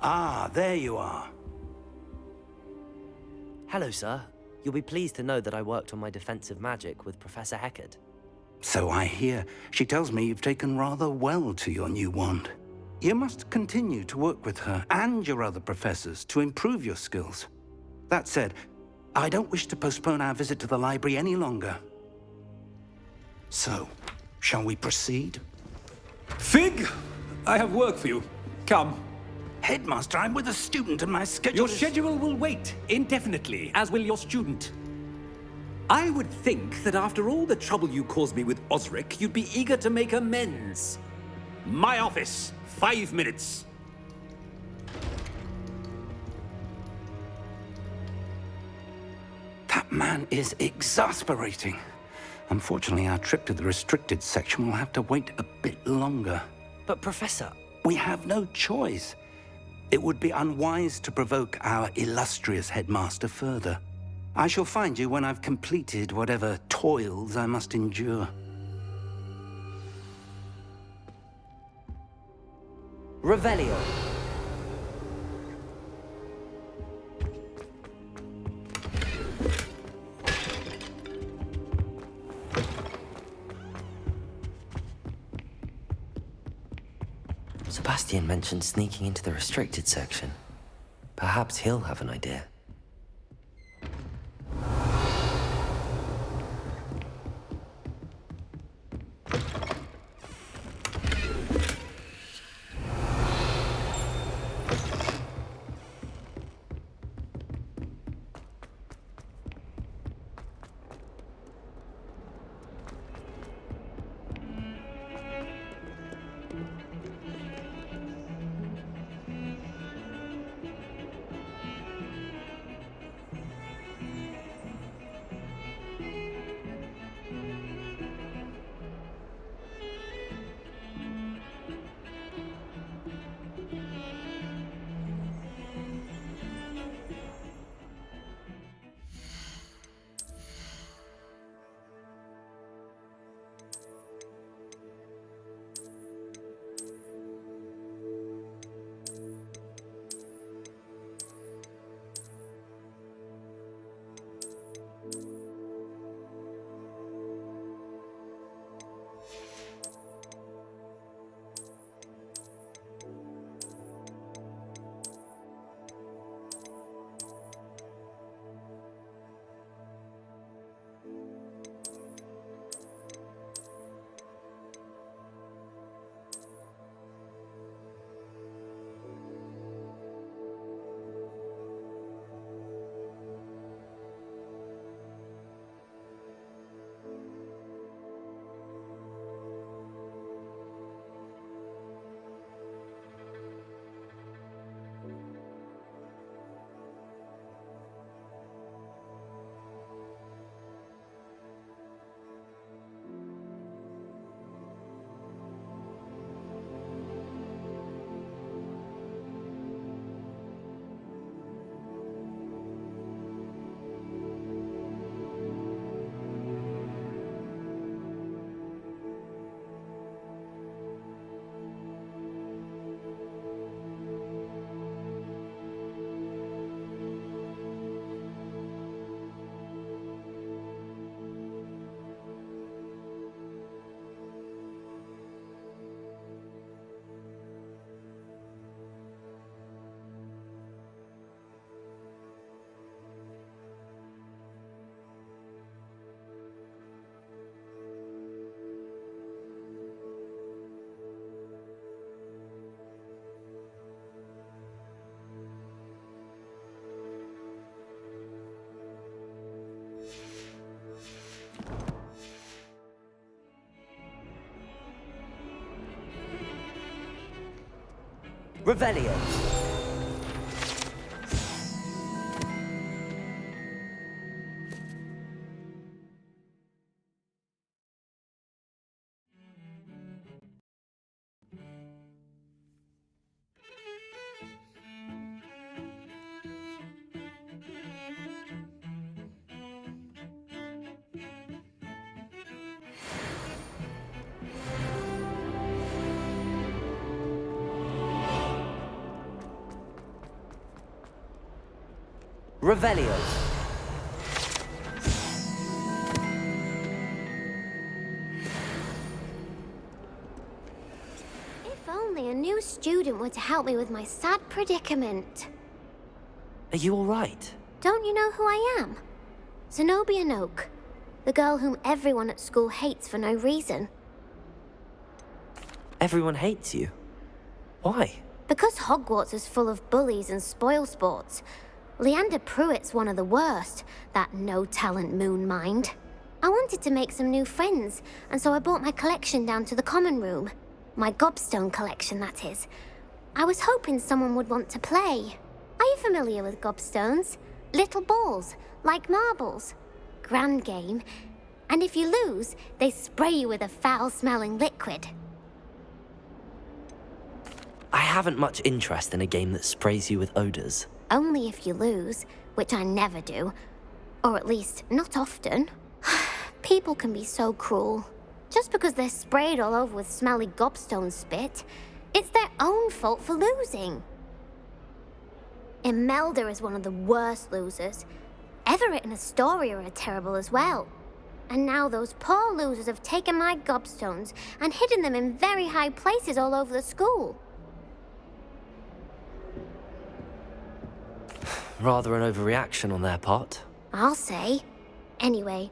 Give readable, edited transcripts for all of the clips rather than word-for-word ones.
Ah, there you are. Hello, sir. You'll be pleased to know that I worked on my defensive magic with Professor Heckard. So I hear. She tells me you've taken rather well to your new wand. You must continue to work with her and your other professors to improve your skills. That said, I don't wish to postpone our visit to the library any longer. So, shall we proceed? Fig, I have work for you. Come. Headmaster, I'm with a student and my schedule Your schedule will wait indefinitely, as will your student. I would think that after all the trouble you caused me with Osric, you'd be eager to make amends. My office, 5 minutes. That man is exasperating. Unfortunately, our trip to the restricted section will have to wait a bit longer. But Professor... We have no choice. It would be unwise to provoke our illustrious headmaster further. I shall find you when I've completed whatever toils I must endure. Revelio. Sebastian mentioned sneaking into the restricted section. Perhaps he'll have an idea. Revelio. Revelio. If only a new student were to help me with my sad predicament. Are you all right? Don't you know who I am? Zenobia Noak, the girl whom everyone at school hates for no reason. Everyone hates you. Why? Because Hogwarts is full of bullies and spoilsports. Leander Pruitt's one of the worst, that no-talent moon mind. I wanted to make some new friends, and so I brought my collection down to the common room. My gobstone collection, that is. I was hoping someone would want to play. Are you familiar with gobstones? Little balls, like marbles. Grand game. And if you lose, they spray you with a foul-smelling liquid. I haven't much interest in a game that sprays you with odors. Only if you lose, which I never do. Or at least, not often. People can be so cruel. Just because they're sprayed all over with smelly gobstone spit, it's their own fault for losing. Imelda is one of the worst losers. Everett and Astoria are terrible as well. And now those poor losers have taken my gobstones and hidden them in very high places all over the school. Rather an overreaction on their part. I'll say. Anyway,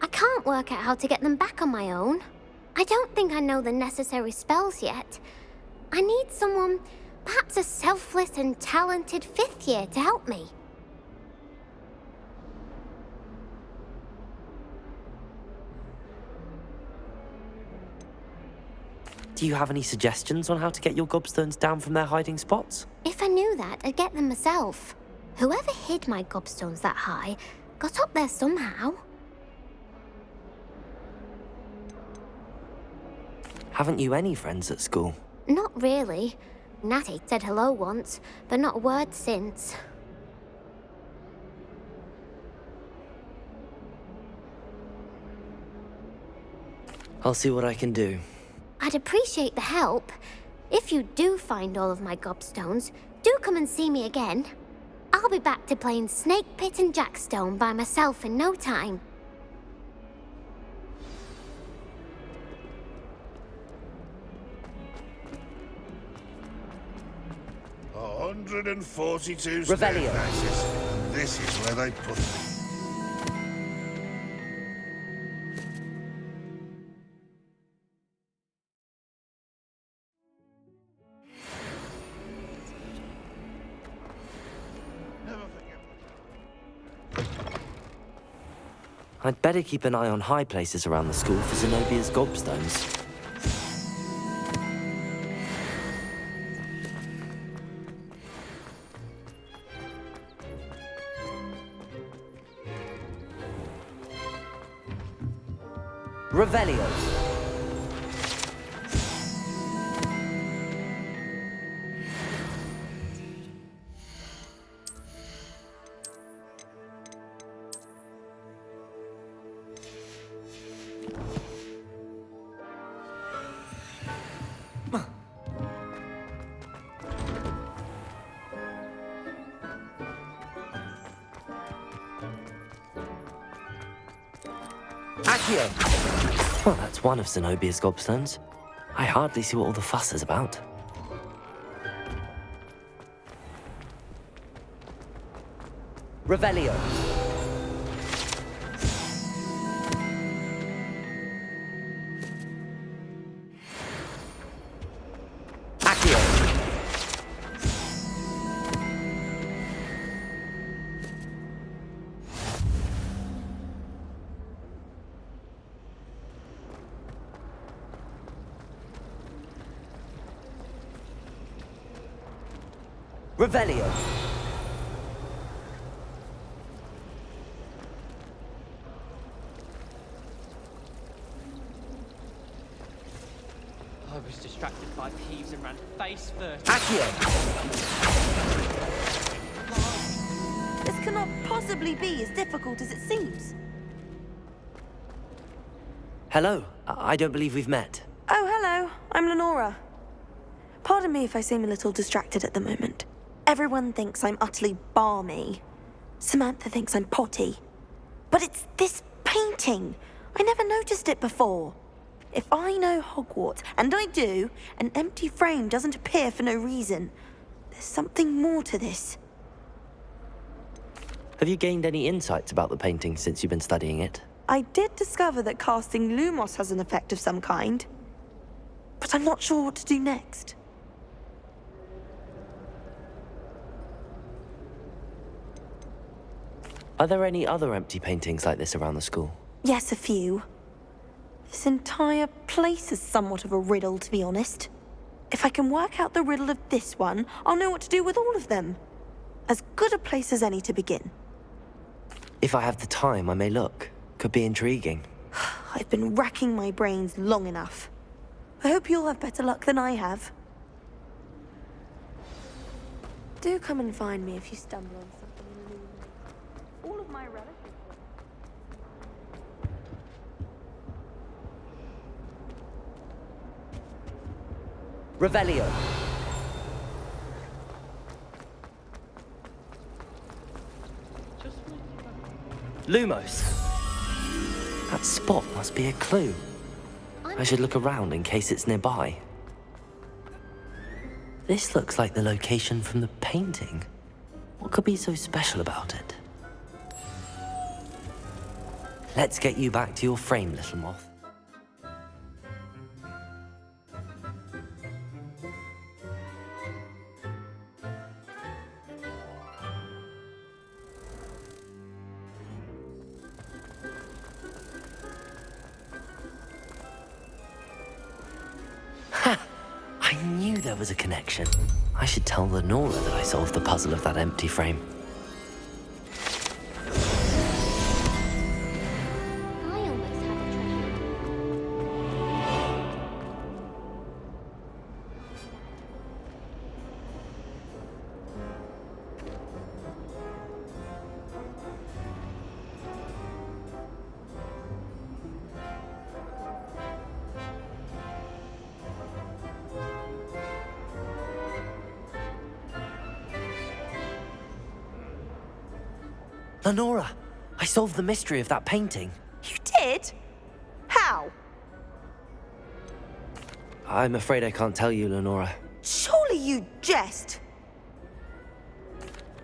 I can't work out how to get them back on my own. I don't think I know the necessary spells yet. I need someone, perhaps a selfless and talented fifth year to help me. Do you have any suggestions on how to get your gobstones down from their hiding spots? If I knew that, I'd get them myself. Whoever hid my gobstones that high got up there somehow. Haven't you any friends at school? Not really. Natty said hello once, but not a word since. I'll see what I can do. I'd appreciate the help. If you do find all of my gobstones, do come and see me again. I'll be back to playing Snake Pit and Jackstone by myself in no time. A 142 Revelio. staircases, and this is where they put me. I'd better keep an eye on high places around the school for Zenobia's gobstones. Revelio. Accio! Well, that's one of Zenobia's gobstones. I hardly see what all the fuss is about. Revelio. Accio! Revelio. I was distracted by Peeves and ran face first. Accio! This cannot possibly be as difficult as it seems. Hello. I don't believe we've met. Oh, hello. I'm Lenora. Pardon me if I seem a little distracted at the moment. Everyone thinks I'm utterly balmy. Samantha thinks I'm potty. But it's this painting. I never noticed it before. If I know Hogwarts, and I do, an empty frame doesn't appear for no reason. There's something more to this. Have you gained any insights about the painting since you've been studying it? I did discover that casting Lumos has an effect of some kind. But I'm not sure what to do next. Are there any other empty paintings like this around the school? Yes, a few. This entire place is somewhat of a riddle, to be honest. If I can work out the riddle of this one, I'll know what to do with all of them. As good a place as any to begin. If I have the time, I may look. Could be intriguing. I've been racking my brains long enough. I hope you'll have better luck than I have. Do come and find me if you stumble on something illuminating. All of my relatives. Revelio. Lumos. That spot must be a clue. I should look around in case it's nearby. This looks like the location from the painting. What could be so special about it? Let's get you back to your frame, little moth. I knew there was a connection. I should tell Lenora that I solved the puzzle of that empty frame. I almost had a treasure. Lenora, I solved the mystery of that painting. You did? How? I'm afraid I can't tell you, Lenora. Surely you jest.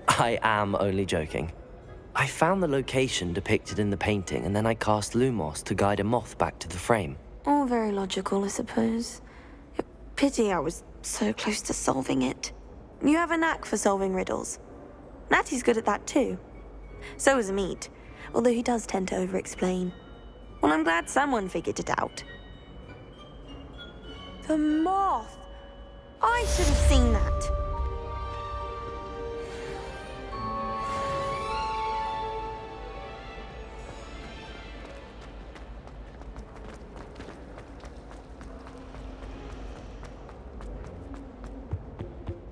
I am only joking. I found the location depicted in the painting, and then I cast Lumos to guide a moth back to the frame. All very logical, I suppose. Pity I was so close to solving it. You have a knack for solving riddles. Natty's good at that too. So is Amit, although he does tend to over-explain. Well, I'm glad someone figured it out. The moth! I should have seen that.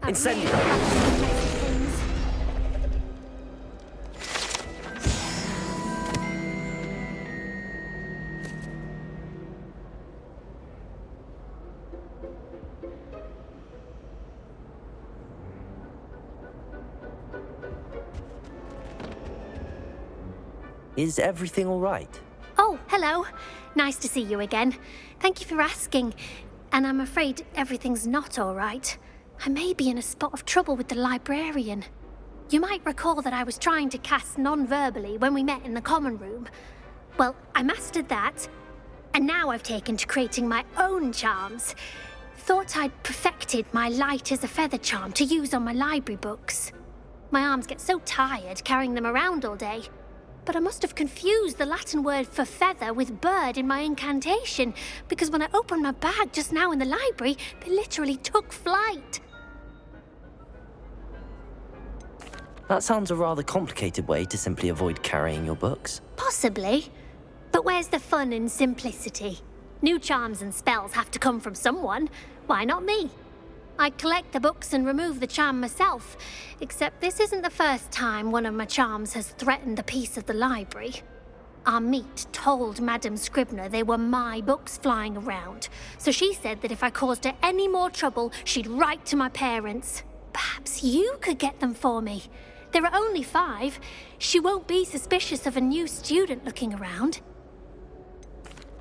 Incendio! Is everything all right? Oh, hello. Nice to see you again. Thank you for asking. And I'm afraid everything's not all right. I may be in a spot of trouble with the librarian. You might recall that I was trying to cast non-verbally when we met in the common room. Well, I mastered that, and now I've taken to creating my own charms. Thought I'd perfected my light as a feather charm to use on my library books. My arms get so tired carrying them around all day. But I must have confused the Latin word for feather with bird in my incantation, because when I opened my bag just now in the library, they literally took flight. That sounds a rather complicated way to simply avoid carrying your books. Possibly. But where's the fun in simplicity? New charms and spells have to come from someone. Why not me? I collect the books and remove the charm myself, except this isn't the first time one of my charms has threatened the peace of the library. Amit told Madame Scribner they were my books flying around, so she said that if I caused her any more trouble, she'd write to my parents. Perhaps you could get them for me. There are only 5. She won't be suspicious of a new student looking around.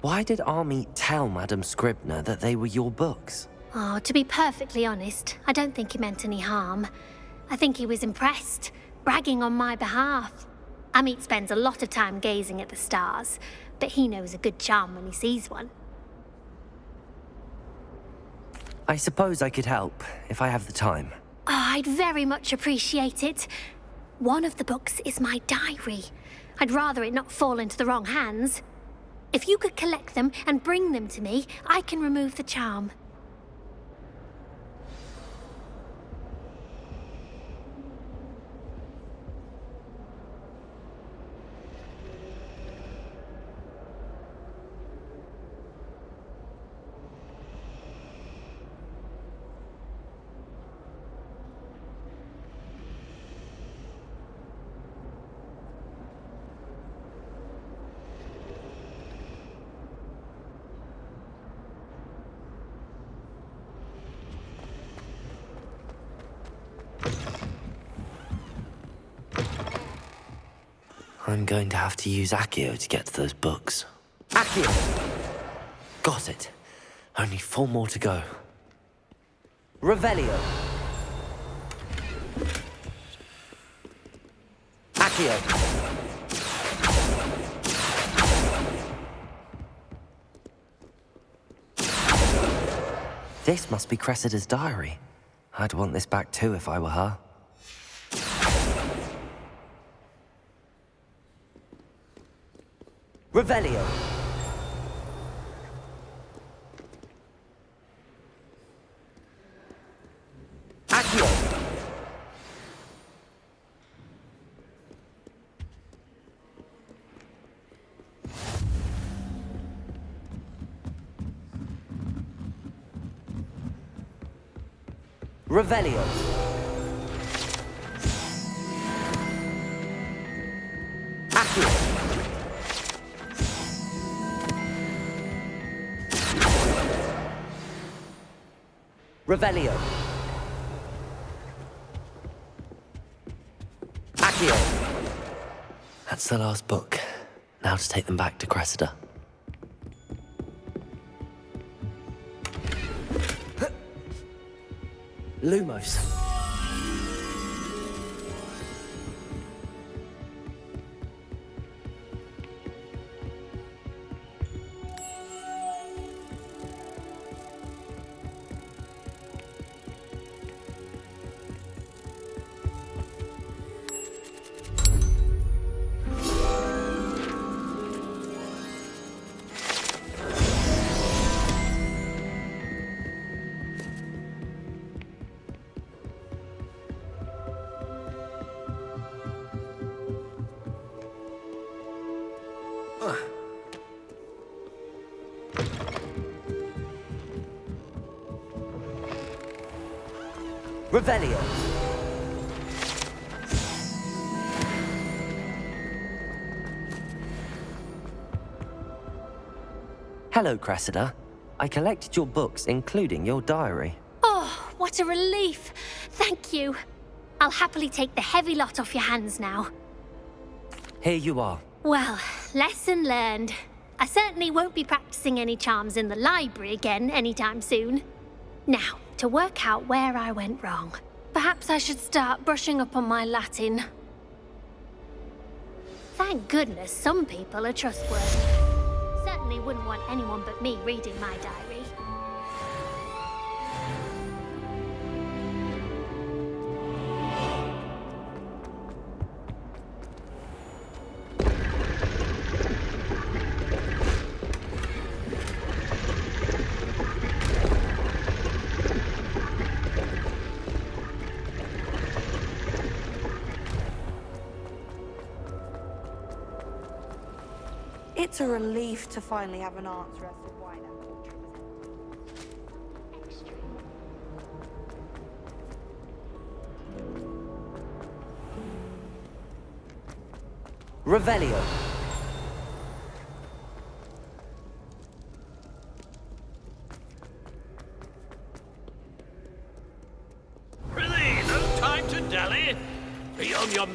Why did Army tell Madam Scribner that they were your books? Oh, to be perfectly honest, I don't think he meant any harm. I think he was impressed, bragging on my behalf. Amit spends a lot of time gazing at the stars, but he knows a good charm when he sees one. I suppose I could help, if I have the time. Oh, I'd very much appreciate it. One of the books is my diary. I'd rather it not fall into the wrong hands. If you could collect them and bring them to me, I can remove the charm. I'm going to have to use Accio to get to those books. Accio! Got it. Only 4 more to go. Revelio. Accio. This must be Cressida's diary. I'd want this back too if I were her. Revelio. Accio. Revelio. Accio. Revelio. Accio. That's the last book. Now to take them back to Cressida. Lumos. Revelio. Hello, Cressida. I collected your books, including your diary. Oh, what a relief. Thank you. I'll happily take the heavy lot off your hands now. Here you are. Well, lesson learned. I certainly won't be practicing any charms in the library again anytime soon. Now, to work out where I went wrong. Perhaps I should start brushing up on my Latin. Thank goodness some people are trustworthy. Certainly wouldn't want anyone but me reading my diary. It's a relief to finally have an answer as to why that portrait was... Revelio. Really? No time to dally? Be on your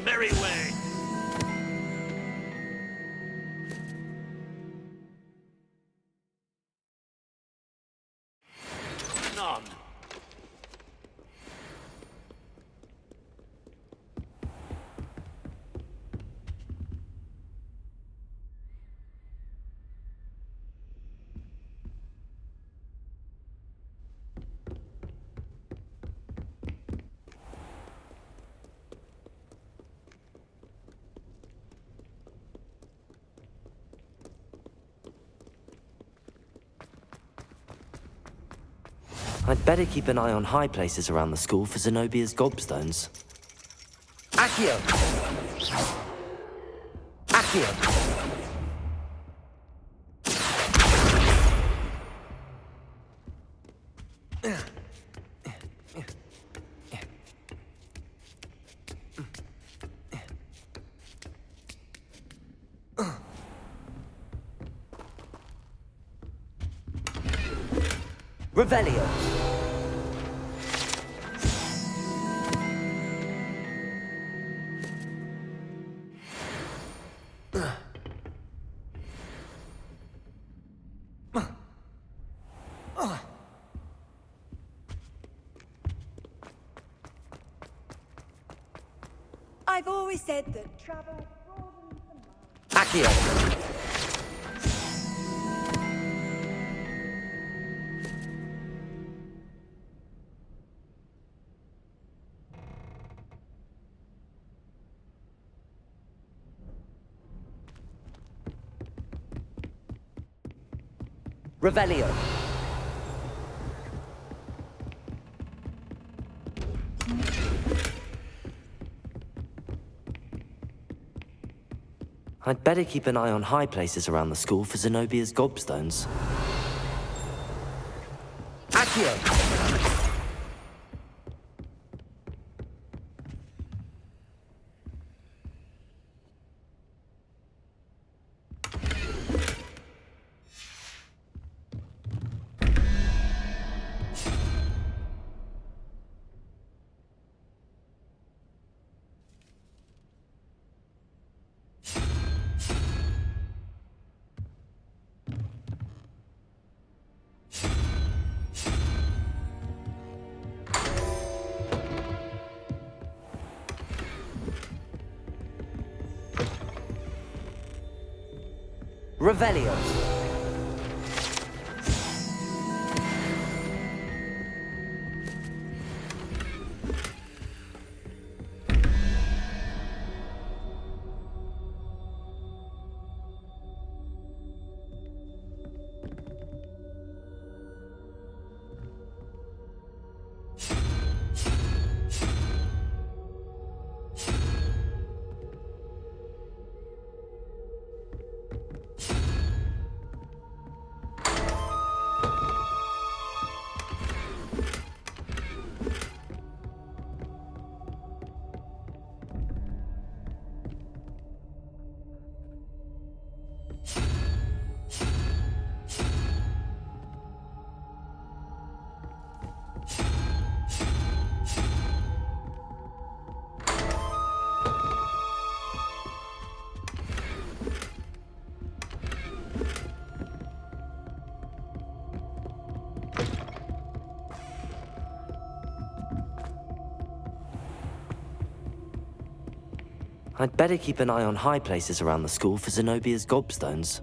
I'd better keep an eye on high places around the school for Zenobia's gobstones. Accio! Accio! Revelio! I've always said that travel broadens the mind. Accio! Revelio! I'd better keep an eye on high places around the school for Zenobia's gobstones. Accio! Revelio! I'd better keep an eye on high places around the school for Zenobia's gobstones.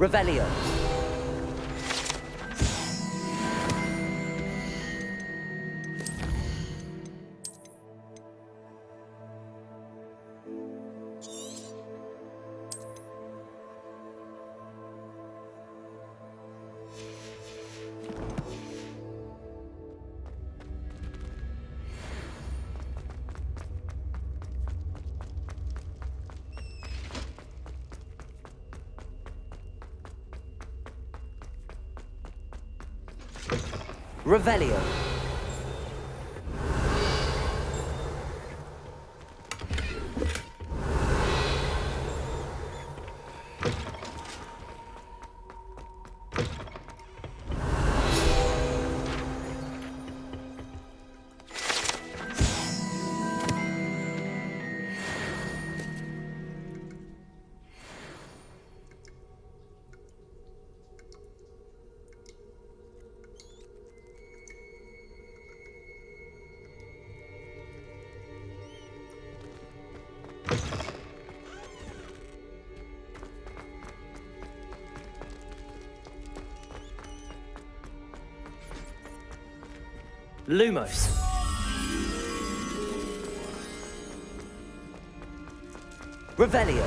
Revelio! Revelio! Lumos. Revelio.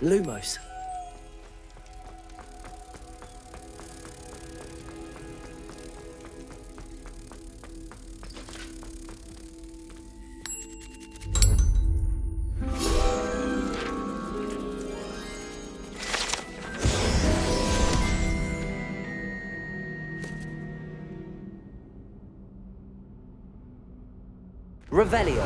Lumos. Revelio.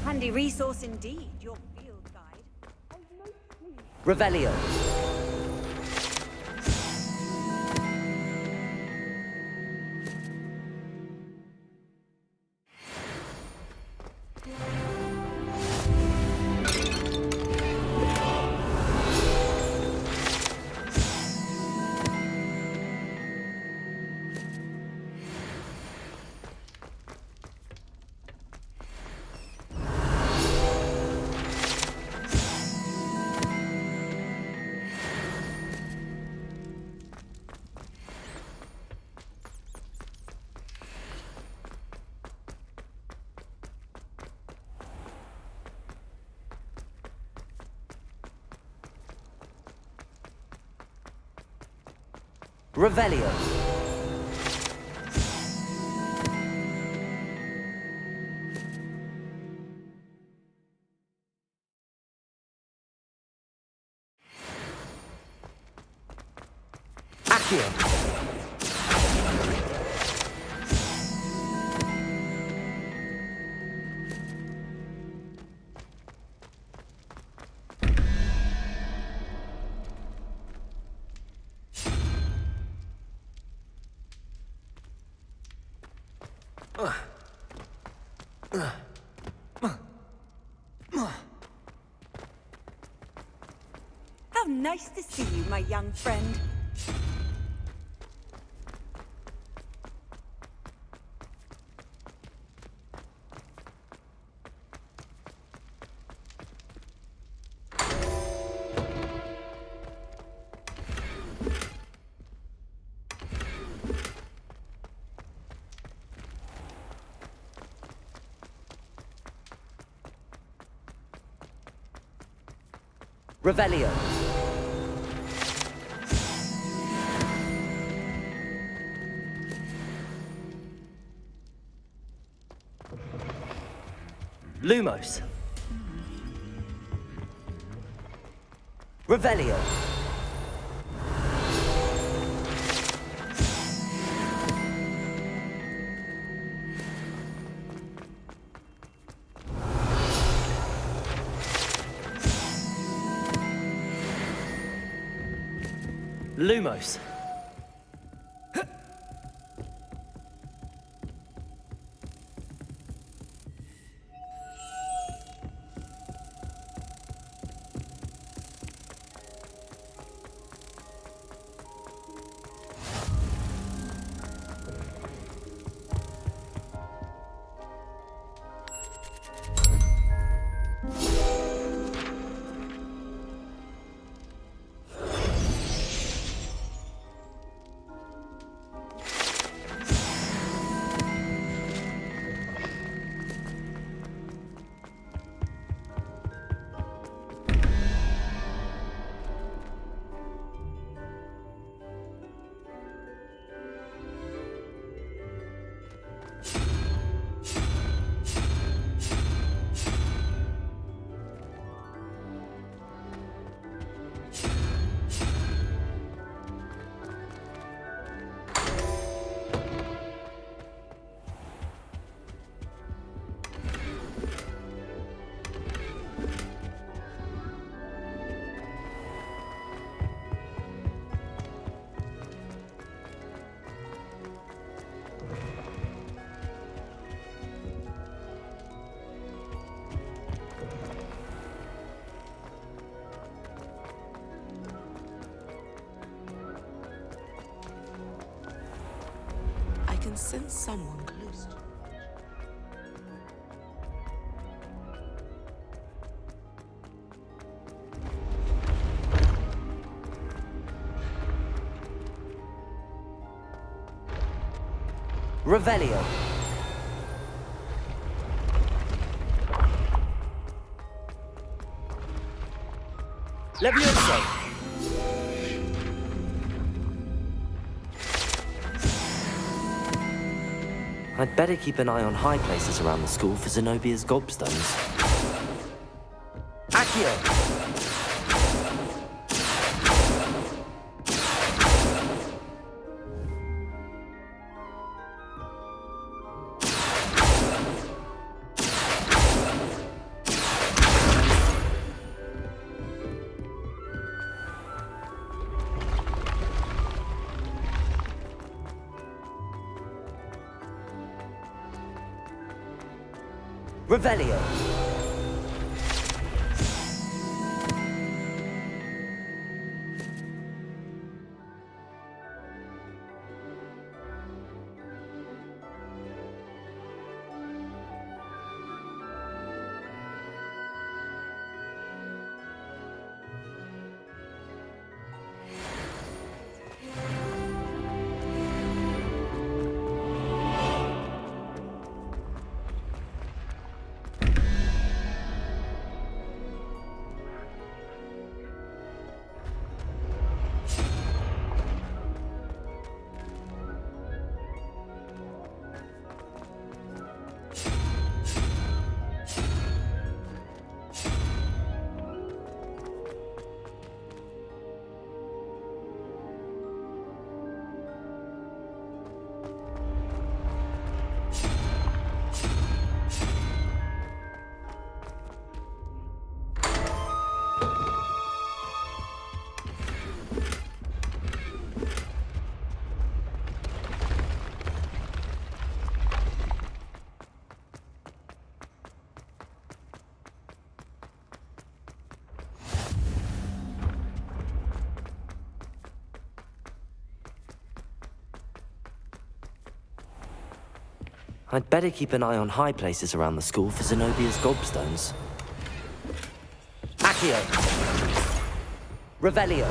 Handy resource indeed, your field guide. Revelio. Revelio. Accio. How nice to see you, my young friend. Revelio. Lumos. Revelio. Lumos. can sense someone close to you. Revelio. Levioso. I'd better keep an eye on high places around the school for Zenobia's gobstones. Accio. Revelio. I'd better keep an eye on high places around the school for Zenobia's gobstones. Accio. Revelio.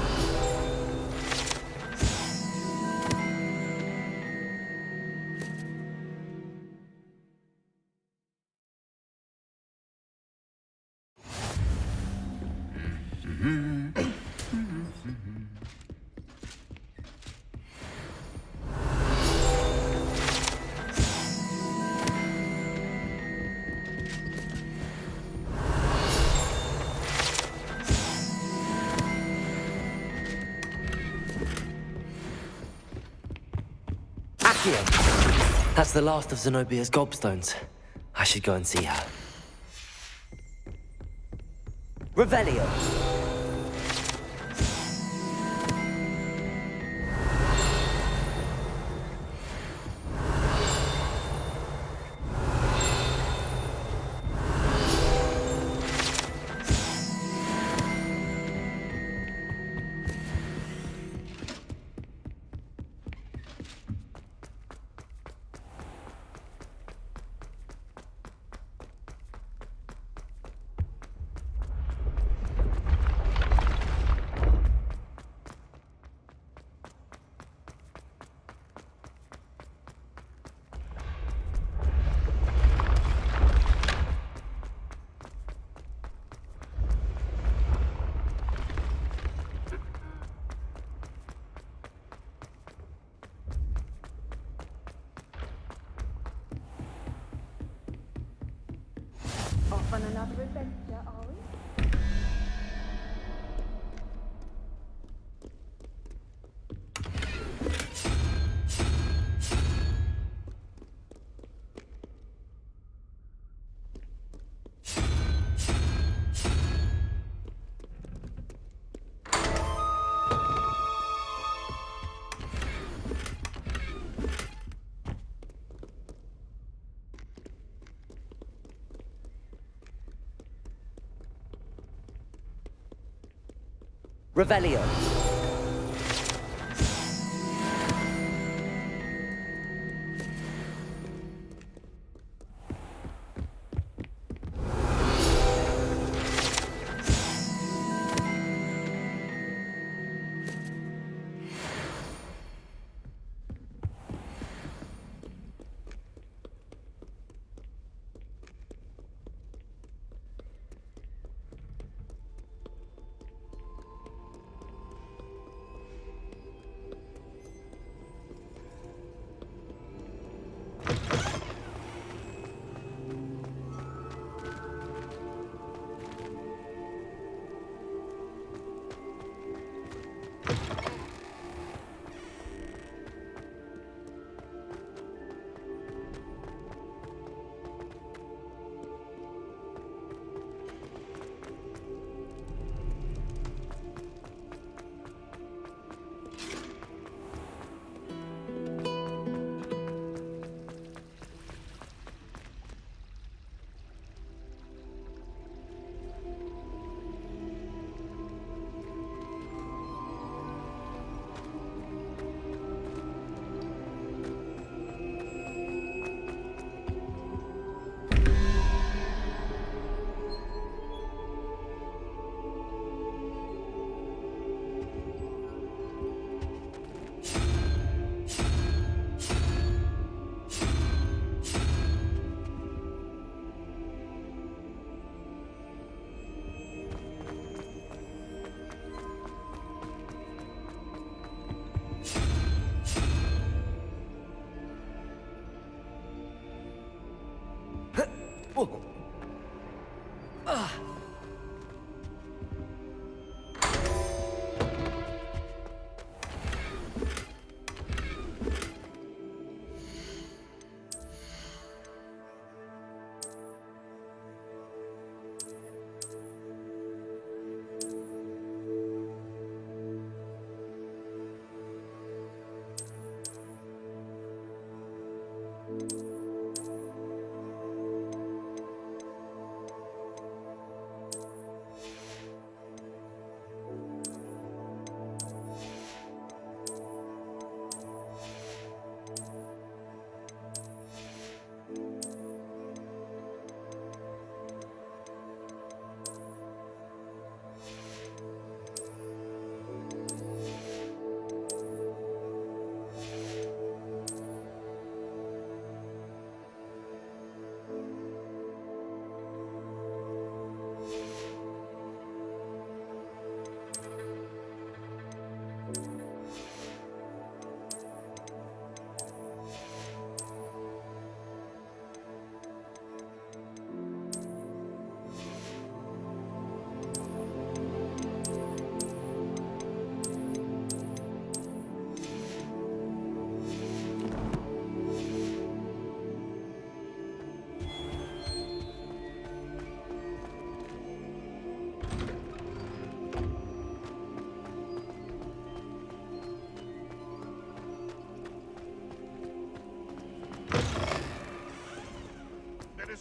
That's the last of Zenobia's gobstones. I should go and see her. Revelio. Off on another adventure, are we? Revelio.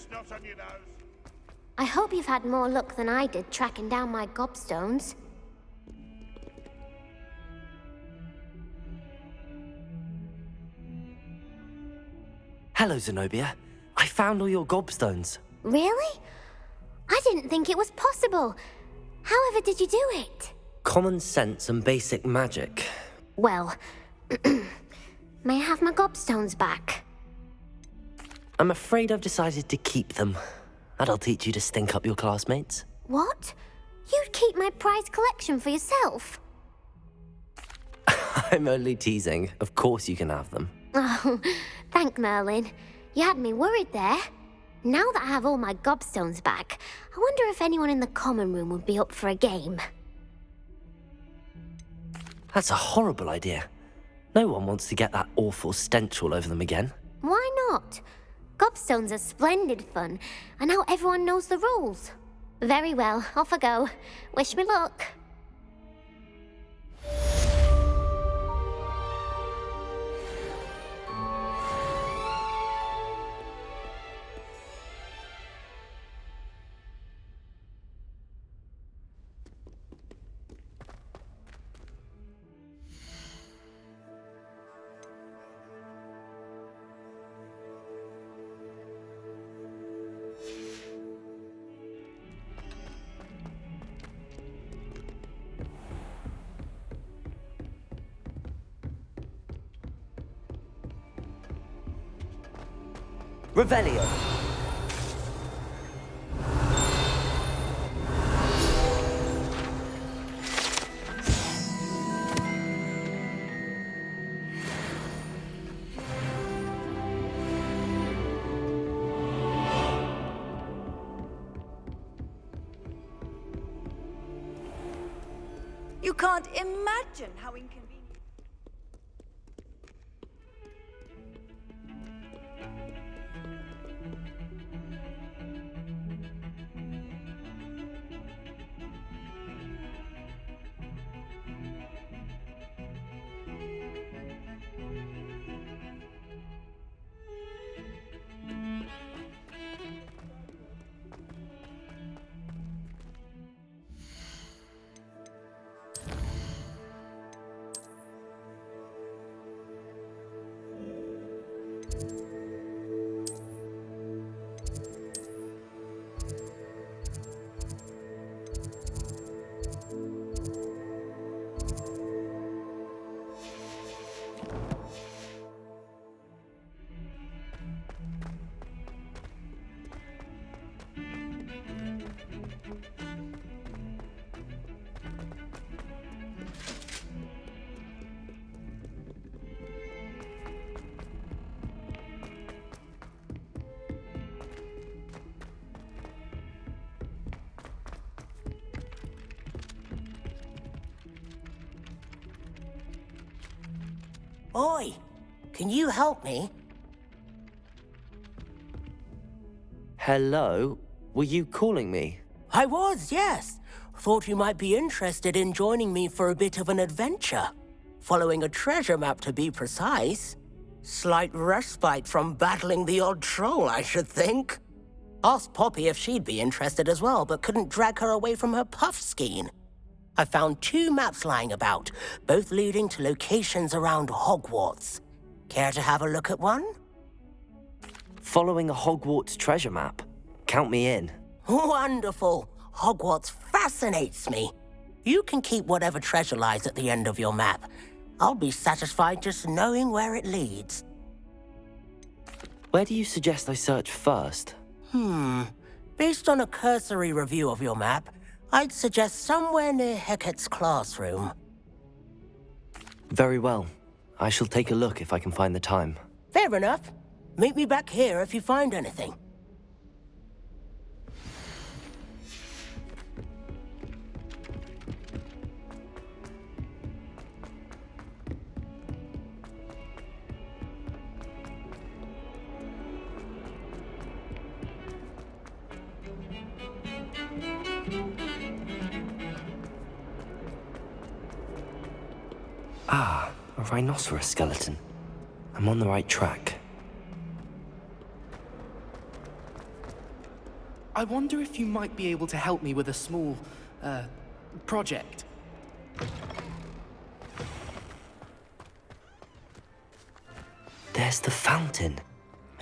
snot on your nose. I hope you've had more luck than I did tracking down my gobstones. Hello, Zenobia. I found all your gobstones. Really? I didn't think it was possible. However did you do it? Common sense and basic magic. Well, may I have my gobstones back? I'm afraid I've decided to keep them. That'll teach you to stink up your classmates. What? You'd keep my prized collection for yourself? I'm only teasing. Of course you can have them. Oh, thank Merlin. You had me worried there. Now that I have all my gobstones back, I wonder if anyone in the common room would be up for a game. That's a horrible idea. No one wants to get that awful stench all over them again. Why not? Gobstones are splendid fun, and now everyone knows the rules. Very well, off I go. Wish me luck. Revelio. You can't imagine how inconvenient. Oi, can you help me? Hello? Were you calling me? I was, yes. Thought you might be interested in joining me for a bit of an adventure. Following a treasure map, to be precise. Slight respite from battling the odd troll, I should think. Asked Poppy if she'd be interested as well, but couldn't drag her away from her puff skein. I found 2 maps lying about, both leading to locations around Hogwarts. Care to have a look at one? Following a Hogwarts treasure map. Count me in. Wonderful. Hogwarts fascinates me. You can keep whatever treasure lies at the end of your map. I'll be satisfied just knowing where it leads. Where do you suggest I search first? Based on a cursory review of your map, I'd suggest somewhere near Hecat's classroom. Very well. I shall take a look if I can find the time. Fair enough. Meet me back here if you find anything. Ah, a rhinoceros skeleton. I'm on the right track. I wonder if you might be able to help me with a small, project. There's the fountain.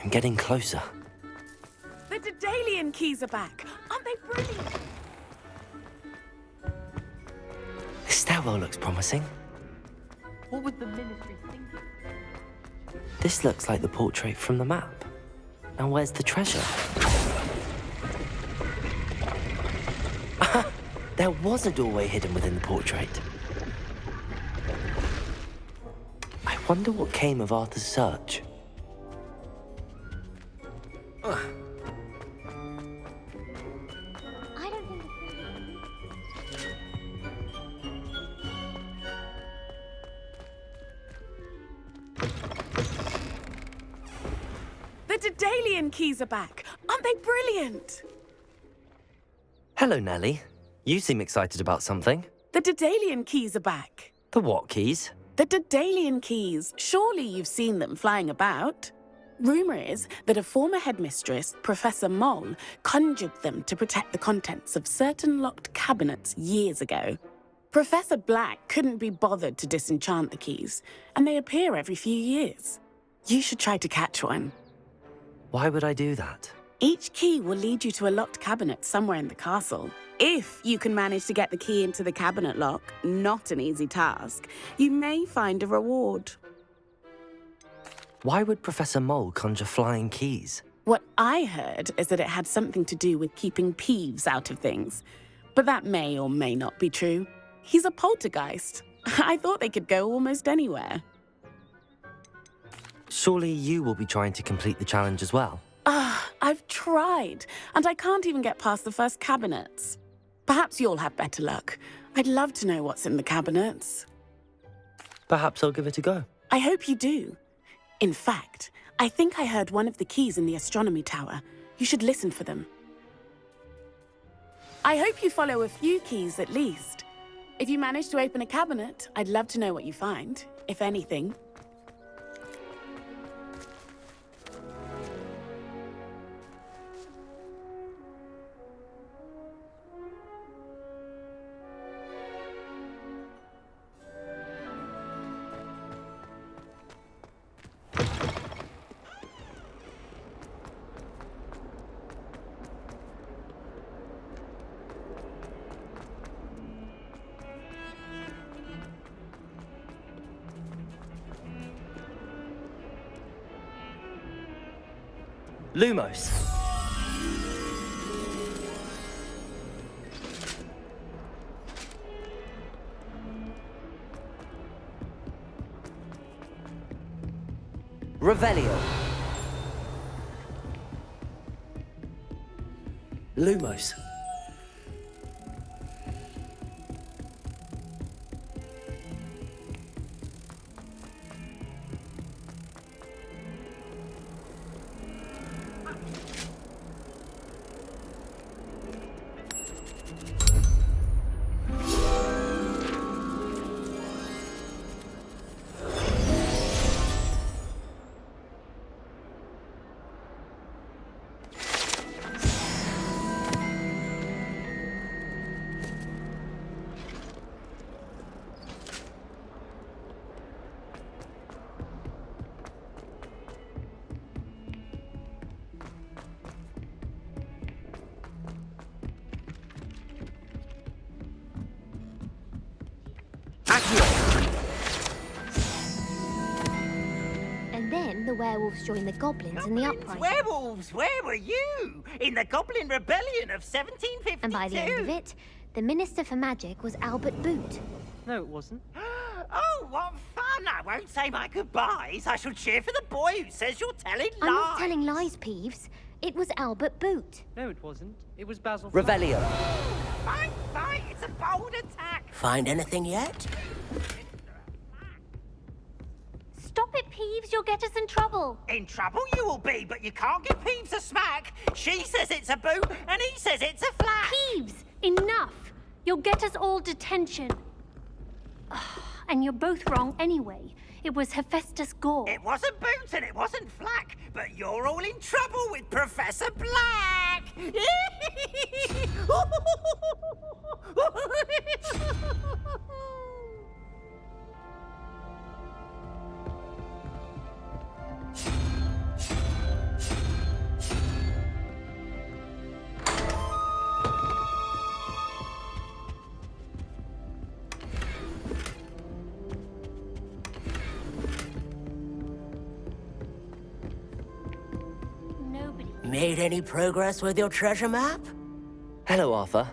I'm getting closer. The Daedalian keys are back. Aren't they brilliant? This stairwell looks promising. What would the Ministry think? This looks like the portrait from the map. Now where's the treasure? There was a doorway hidden within the portrait. I wonder what came of Arthur's search. I don't think The Daedalian keys are back. Aren't they brilliant? Hello, Nellie. You seem excited about something. The Daedalian keys are back. The what keys? The Daedalian keys. Surely you've seen them flying about. Rumour is that a former headmistress, Professor Mole, conjured them to protect the contents of certain locked cabinets years ago. Professor Black couldn't be bothered to disenchant the keys, and they appear every few years. You should try to catch one. Why would I do that? Each key will lead you to a locked cabinet somewhere in the castle. If you can manage to get the key into the cabinet lock, not an easy task, you may find a reward. Why would Professor Mole conjure flying keys? What I heard is that it had something to do with keeping Peeves out of things. But that may or may not be true. He's a poltergeist. I thought they could go almost anywhere. Surely you will be trying to complete the challenge as well? I've tried, and I can't even get past the first cabinets. Perhaps you'll have better luck. I'd love to know what's in the cabinets. Perhaps I'll give it a go. I hope you do. In fact, I think I heard one of the keys in the astronomy tower. You should listen for them. I hope you follow a few keys at least. If you manage to open a cabinet, I'd love to know what you find, if anything. Lumos. Revelio. Lumos. And then the werewolves joined the goblins in the uprising. Werewolves, where were you? In the Goblin Rebellion of 1752. And by the end of it, the Minister for Magic was Albert Boot. No, it wasn't. Oh, what fun! I won't say my goodbyes. I shall cheer for the boy who says you're telling lies. I'm not telling lies, Peeves. It was Albert Boot. No, it wasn't. It was Basil. Revelio. Fight, fight! It's a bold attack. Find anything yet? Stop it, Peeves. You'll get us in trouble. In trouble you will be, but you can't give Peeves a smack. She says it's a boot, and he says it's a flat. Peeves, enough. You'll get us all detention. And you're both wrong anyway. It was Hephaestus Gore. It wasn't boot and it wasn't flack, but you're all in trouble with Professor Black. smack! Made any progress with your treasure map? Hello, Arthur.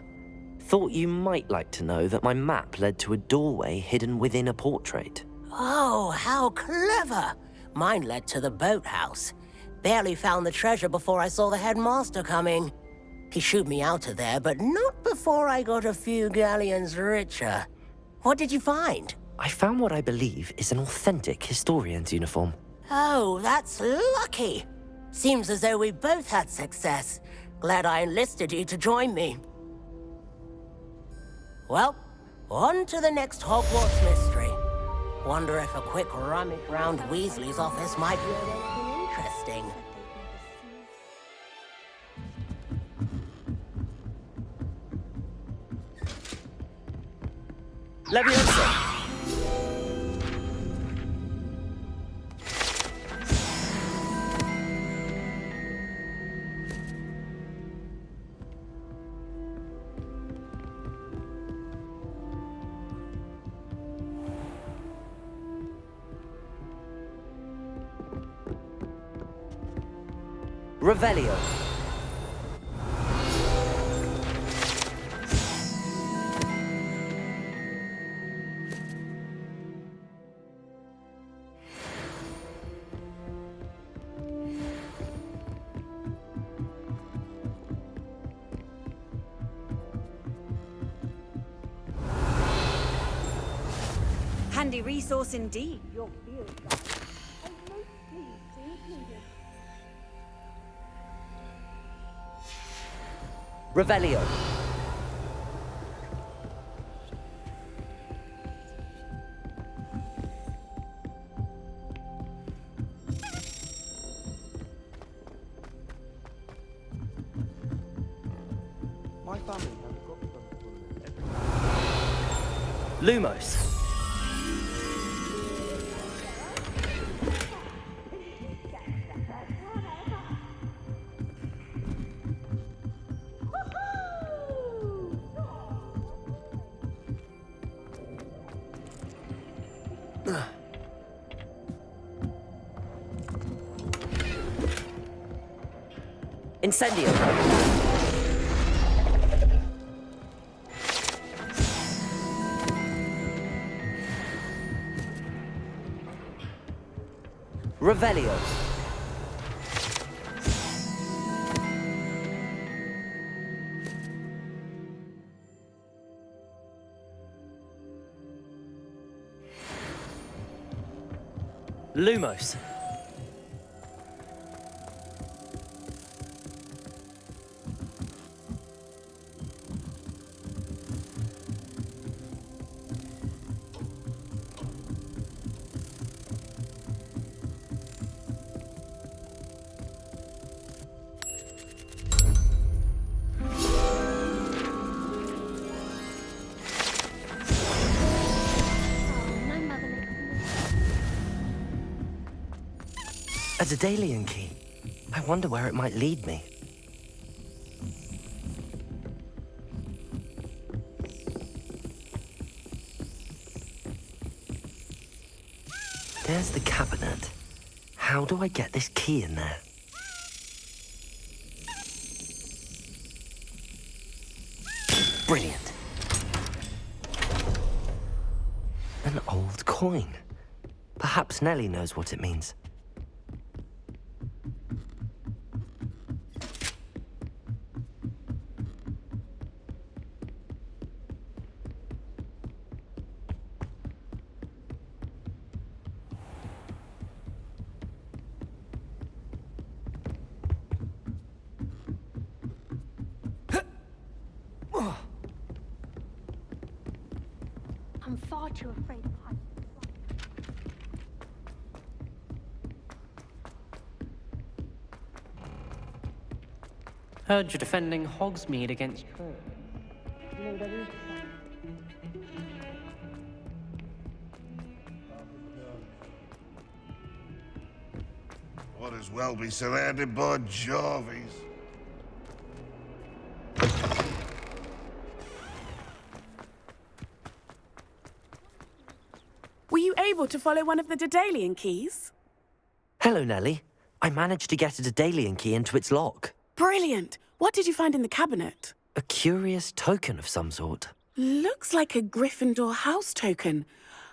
Thought you might like to know that my map led to a doorway hidden within a portrait. Oh, how clever! Mine led to the boathouse. Barely found the treasure before I saw the headmaster coming. He shooed me out of there, but not before I got a few galleons richer. What did you find? I found what I believe is an authentic historian's uniform. Oh, that's lucky. Seems as though we both had success. Glad I enlisted you to join me. Well, on to the next Hogwarts mystery. Wonder if a quick rummage round Weasley's office might be anything interesting. Leviosa! Revelio. Handy resource indeed. Your field guide. I'm most pleased to include it. Revelio. My family have got some Lumos. Incendio. Revelio. Lumos. A Daedalian key. I wonder where it might lead me. There's the cabinet. How do I get this key in there? Brilliant. An old coin. Perhaps Nellie knows what it means. I'm far too afraid of heights. Heard you're defending Hogsmeade against Troll. Might as well be surrounded by Jarvies. Were you able to follow one of the Daedalian keys? Hello, Nellie. I managed to get a Daedalian key into its lock. Brilliant! What did you find in the cabinet? A curious token of some sort. Looks like a Gryffindor house token.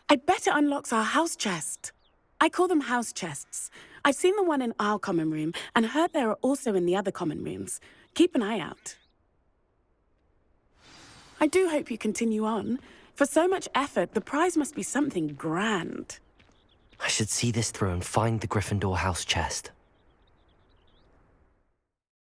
I bet it unlocks our house chest. I call them house chests. I've seen the one in our common room and heard there are also in the other common rooms. Keep an eye out. I do hope you continue on. For so much effort, the prize must be something grand. I should see this through and find the Gryffindor house chest.